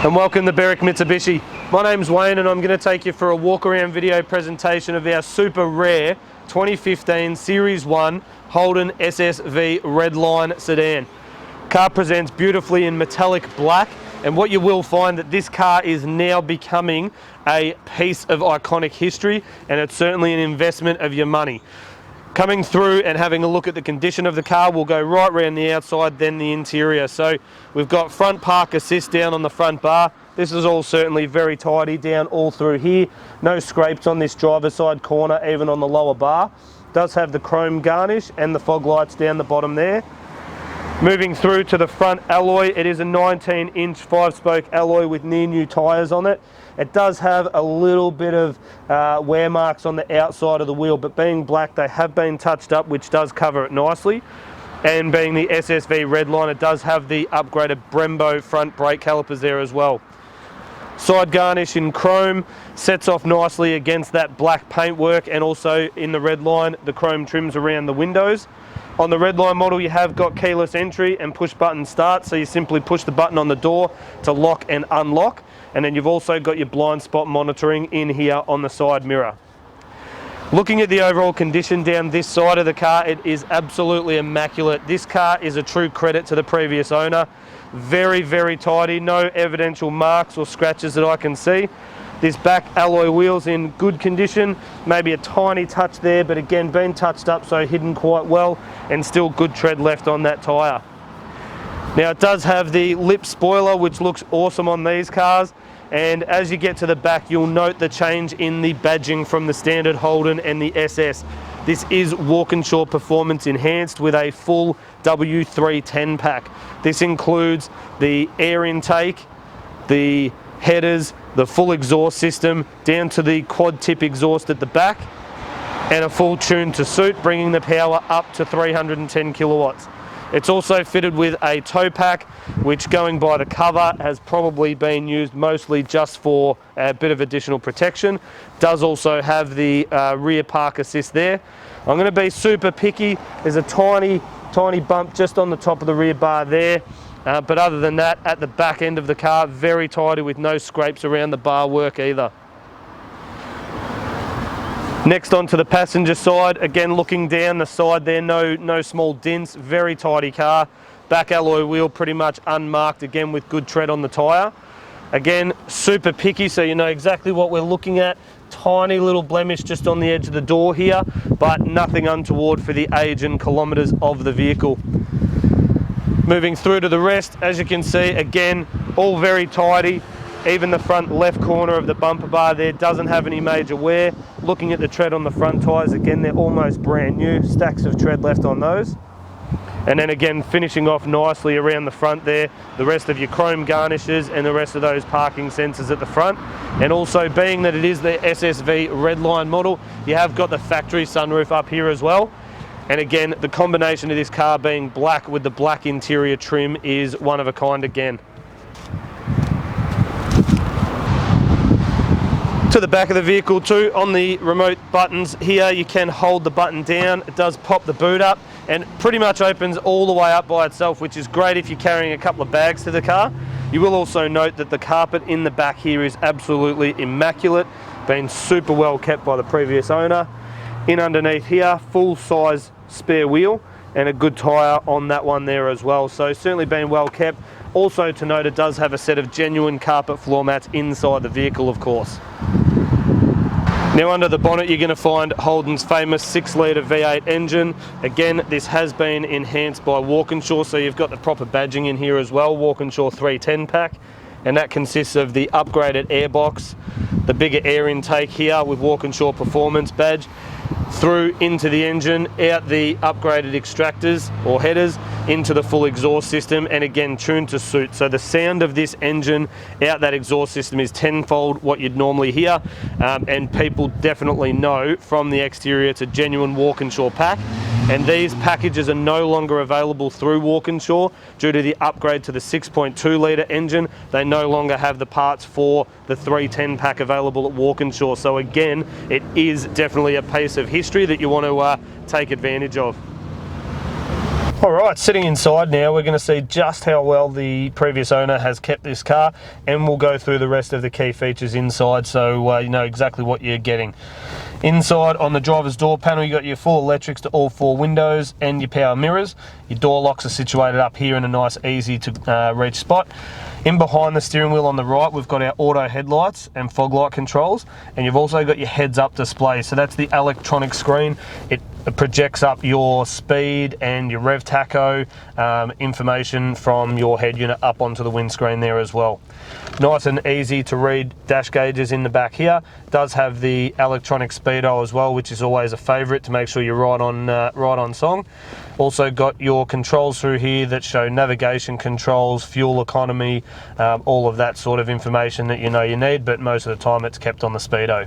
And welcome to Berwick Mitsubishi. My name's Wayne and I'm going to take you for a walk around video presentation of our super rare 2015 Series 1 Holden SSV Redline sedan. Car presents beautifully in metallic black, and what you will find that this car is now becoming a piece of iconic history, and it's certainly an investment of your money. Coming through and having a look at the condition of the car, we'll go right around the outside, then the interior. So we've got front park assist down on the front bar. This is all certainly very tidy down all through here. No scrapes on this driver's side corner, even on the lower bar. Does have the chrome garnish and the fog lights down the bottom there. Moving through to the front alloy, it is a 19-inch 5-spoke alloy with near new tyres on it. It does have a little bit of wear marks on the outside of the wheel, but being black, they have been touched up, which does cover it nicely. And being the SSV Redline, it does have the upgraded Brembo front brake calipers there as well. Side garnish in chrome sets off nicely against that black paintwork, and also in the Redline, the chrome trims around the windows. On the Redline model, you have got keyless entry and push button start, so you simply push the button on the door to lock and unlock. And then you've also got your blind spot monitoring in here on the side mirror. Looking at the overall condition down this side of the car, it is absolutely immaculate. This car is a true credit to the previous owner. Very, very tidy, no evidential marks or scratches that I can see. This back alloy wheel's in good condition, maybe a tiny touch there, but again, been touched up, so hidden quite well, and still good tread left on that tyre. Now, it does have the lip spoiler, which looks awesome on these cars, and as you get to the back, you'll note the change in the badging from the standard Holden and the SS. This is Walkinshaw Performance Enhanced with a full W310 pack. This includes the air intake, the headers, the full exhaust system, down to the quad tip exhaust at the back, and a full tune to suit, bringing the power up to 310 kilowatts. It's also fitted with a tow pack, which, going by the cover, has probably been used mostly just for a bit of additional protection. Does also have the rear park assist there. I'm going to be super picky. There's a tiny bump just on the top of the rear bar there. But other than that, at the back end of the car, very tidy with no scrapes around the bar work either. Next, onto the passenger side, again looking down the side there, no small dents, very tidy car. Back alloy wheel pretty much unmarked, again with good tread on the tyre. Again, super picky, so you know exactly what we're looking at. Tiny little blemish just on the edge of the door here, but nothing untoward for the age and kilometres of the vehicle. Moving through to the rest, as you can see, again, all very tidy. Even the front left corner of the bumper bar there doesn't have any major wear. Looking at the tread on the front tyres, again, they're almost brand new. Stacks of tread left on those. And then again, finishing off nicely around the front there, the rest of your chrome garnishes and the rest of those parking sensors at the front. And also, being that it is the SSV Redline model, you have got the factory sunroof up here as well. And again, the combination of this car being black with the black interior trim is one of a kind again. To the back of the vehicle too, on the remote buttons here, you can hold the button down. It does pop the boot up and pretty much opens all the way up by itself, which is great if you're carrying a couple of bags to the car. You will also note that the carpet in the back here is absolutely immaculate, been super well kept by the previous owner. In underneath here, full size spare wheel and a good tyre on that one there as well, so certainly been well kept. Also to note, it does have a set of genuine carpet floor mats inside the vehicle, of course. Now, under the bonnet, you're going to find Holden's famous 6-litre V8 engine. Again, this has been enhanced by Walkinshaw, so you've got the proper badging in here as well, Walkinshaw 310 pack, and that consists of the upgraded airbox, the bigger air intake here with Walkinshaw Performance badge, through into the engine, out the upgraded extractors or headers, into the full exhaust system, and again tuned to suit. So the sound of this engine out that exhaust system is tenfold what you'd normally hear, and people definitely know from the exterior it's a genuine Walkinshaw pack. And these packages are no longer available through Walkinshaw due to the upgrade to the 6.2 litre engine. They no longer have the parts for the 310 pack available at Walkinshaw. So again, it is definitely a piece of history that you want to take advantage of. Alright, sitting inside now, we're going to see just how well the previous owner has kept this car, and we'll go through the rest of the key features inside so you know exactly what you're getting. Inside on the driver's door panel, you got your full electrics to all 4 windows and your power mirrors. Your door locks are situated up here in a nice easy to reach spot. In behind the steering wheel on the right, we've got our auto headlights and fog light controls, and you've also got your heads up display. So that's the electronic screen. It projects up your speed and your rev tacho information from your head unit up onto the windscreen there as well. Nice and easy to read dash gauges in the back here. Does have the electronic speedo as well, which is always a favourite to make sure you're right on song. Also got your controls through here that show navigation controls, fuel economy, all of that sort of information that you know you need, but most of the time it's kept on the speedo.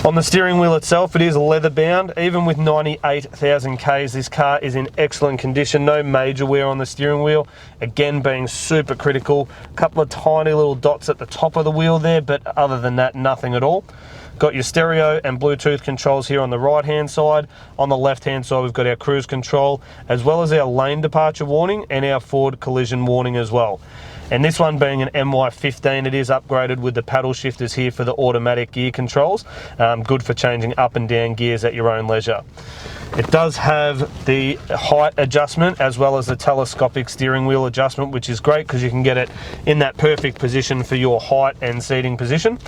On the steering wheel itself, it is leather bound. Even with 98,000 Ks, this car is in excellent condition. No major wear on the steering wheel. Again, being super critical. A couple of tiny little dots at the top of the wheel there, but other than that, nothing at all. Got your stereo and Bluetooth controls here on the right hand side. On the left hand side, we've got our cruise control, as well as our lane departure warning and our forward collision warning as well. And this one being an MY15, it is upgraded with the paddle shifters here for the automatic gear controls. Good for changing up and down gears at your own leisure. It does have the height adjustment as well as the telescopic steering wheel adjustment, which is great because you can get it in that perfect position for your height and seating position.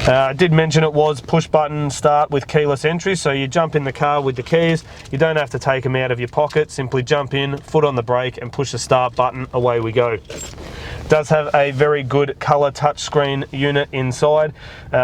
I did mention it was push button start with keyless entry, so you jump in the car with the keys. You don't have to take them out of your pocket. Simply jump in, foot on the brake and push the start button, away we go. Does have a very good colour touchscreen unit inside.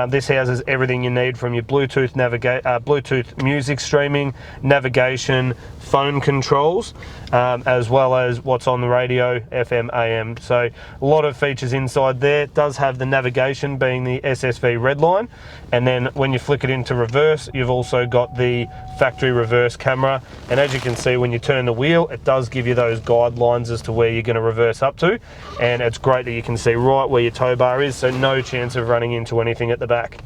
This houses everything you need from your Bluetooth Bluetooth music streaming, navigation, phone controls, as well as what's on the radio, FM, AM. So a lot of features inside there. It does have the navigation being the SSV Redline, and then when you flick it into reverse, you've also got the factory reverse camera, and as you can see when you turn the wheel, it does give you those guidelines as to where you're going to reverse up to, and it's great that you can see right where your tow bar is, so no chance of running into anything at the back.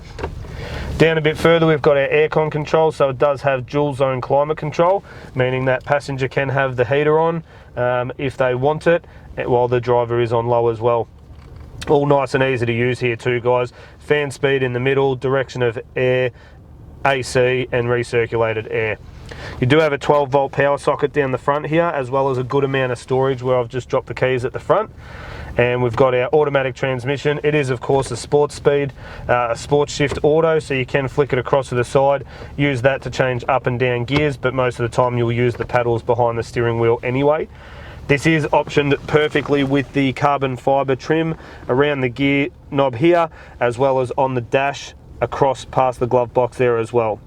Down a bit further, we've got our aircon control, so it does have dual zone climate control, meaning that passenger can have the heater on if they want it, while the driver is on low as well. All nice and easy to use here too, guys. Fan speed in the middle, direction of air, AC and recirculated air. You do have a 12 volt power socket down the front here, as well as a good amount of storage where I've just dropped the keys at the front. And we've got our automatic transmission. It is of course a sports speed, sports shift auto, so you can flick it across to the side, use that to change up and down gears, but most of the time you'll use the paddles behind the steering wheel anyway. This is optioned perfectly with the carbon fibre trim around the gear knob here, as well as on the dash across past the glove box there as well.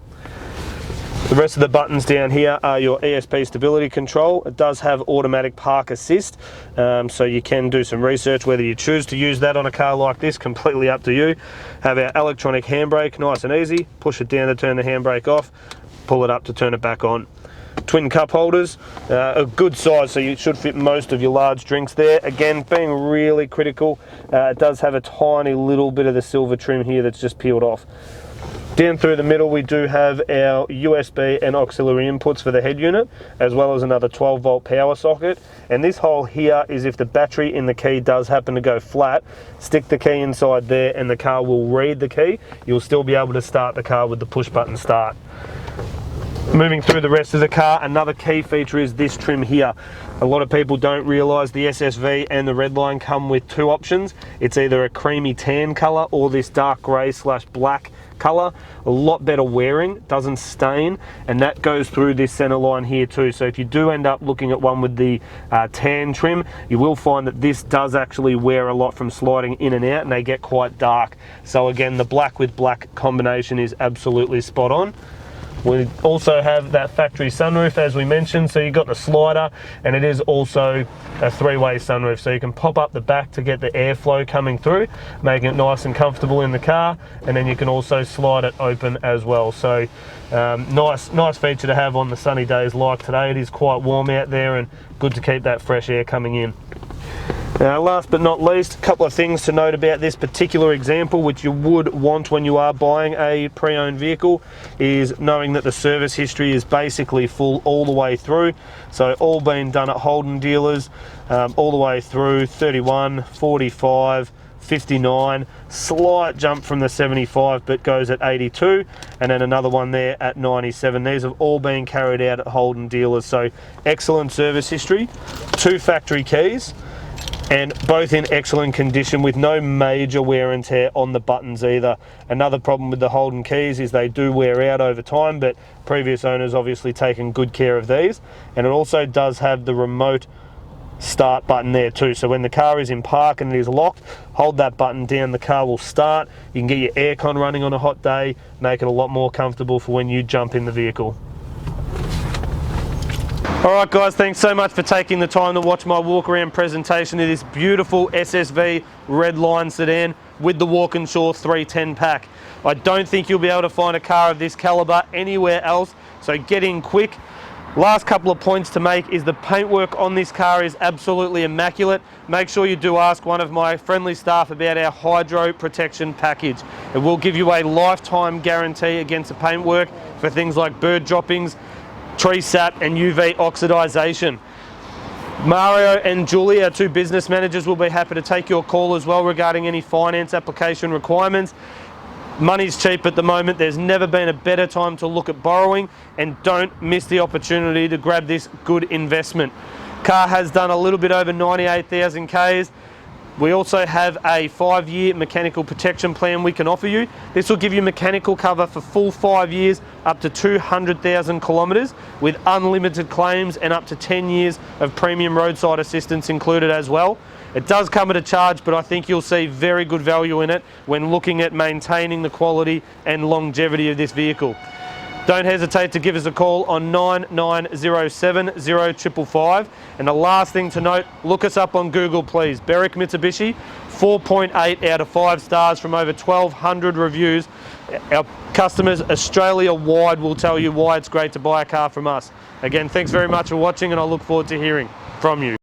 The rest of the buttons down here are your ESP stability control. It does have automatic park assist, so you can do some research whether you choose to use that on a car like this, completely up to you. Have our electronic handbrake, nice and easy. Push it down to turn the handbrake off, pull it up to turn it back on. Twin cup holders, a good size, so you should fit most of your large drinks there. Again, being really critical, it does have a tiny little bit of the silver trim here that's just peeled off. Down through the middle, we do have our USB and auxiliary inputs for the head unit, as well as another 12 volt power socket. And this hole here is if the battery in the key does happen to go flat, stick the key inside there and the car will read the key. You'll still be able to start the car with the push button start. Moving through the rest of the car, another key feature is this trim here. A lot of people don't realise the SSV and the Redline come with two options. It's either a creamy tan colour or this dark grey / black colour. A lot better wearing, doesn't stain, and that goes through this centre line here too. So if you do end up looking at one with the tan trim, you will find that this does actually wear a lot from sliding in and out, and they get quite dark. So again, the black with black combination is absolutely spot on. We also have that factory sunroof, as we mentioned, so you've got the slider, and it is also a three-way sunroof, so you can pop up the back to get the airflow coming through, making it nice and comfortable in the car, and then you can also slide it open as well. So nice feature to have on the sunny days like today. It is quite warm out there and good to keep that fresh air coming in. Last but not least, a couple of things to note about this particular example, which you would want when you are buying a pre-owned vehicle, is knowing that the service history is basically full all the way through. So all been done at Holden dealers, all the way through 31, 45, 59, slight jump from the 75 but goes at 82, and then another one there at 97. These have all been carried out at Holden dealers, so excellent service history, 2 factory keys, and both in excellent condition with no major wear and tear on the buttons either. Another problem with the Holden keys is they do wear out over time, but previous owners obviously taken good care of these. And it also does have the remote start button there too, so when the car is in park and it is locked, hold that button down, the car will start. You can get your aircon running on a hot day, make it a lot more comfortable for when you jump in the vehicle. Alright guys, thanks so much for taking the time to watch my walk around presentation of this beautiful SSV Redline sedan with the Walkinshaw 310 pack. I don't think you'll be able to find a car of this calibre anywhere else, so get in quick. Last couple of points to make is the paintwork on this car is absolutely immaculate. Make sure you do ask one of my friendly staff about our hydro protection package. It will give you a lifetime guarantee against the paintwork for things like bird droppings, tree sap and UV oxidization. Mario and Julie, our 2 business managers, will be happy to take your call as well regarding any finance application requirements. Money's cheap at the moment. There's never been a better time to look at borrowing, and don't miss the opportunity to grab this good investment. Car has done a little bit over 98,000 Ks. We also have a 5-year mechanical protection plan we can offer you. This will give you mechanical cover for full 5 years, up to 200,000 kilometres, with unlimited claims and up to 10 years of premium roadside assistance included as well. It does come at a charge, but I think you'll see very good value in it when looking at maintaining the quality and longevity of this vehicle. Don't hesitate to give us a call on 9907 0555. And the last thing to note, look us up on Google please. Berwick Mitsubishi, 4.8 out of 5 stars from over 1,200 reviews. Our customers Australia-wide will tell you why it's great to buy a car from us. Again, thanks very much for watching, and I look forward to hearing from you.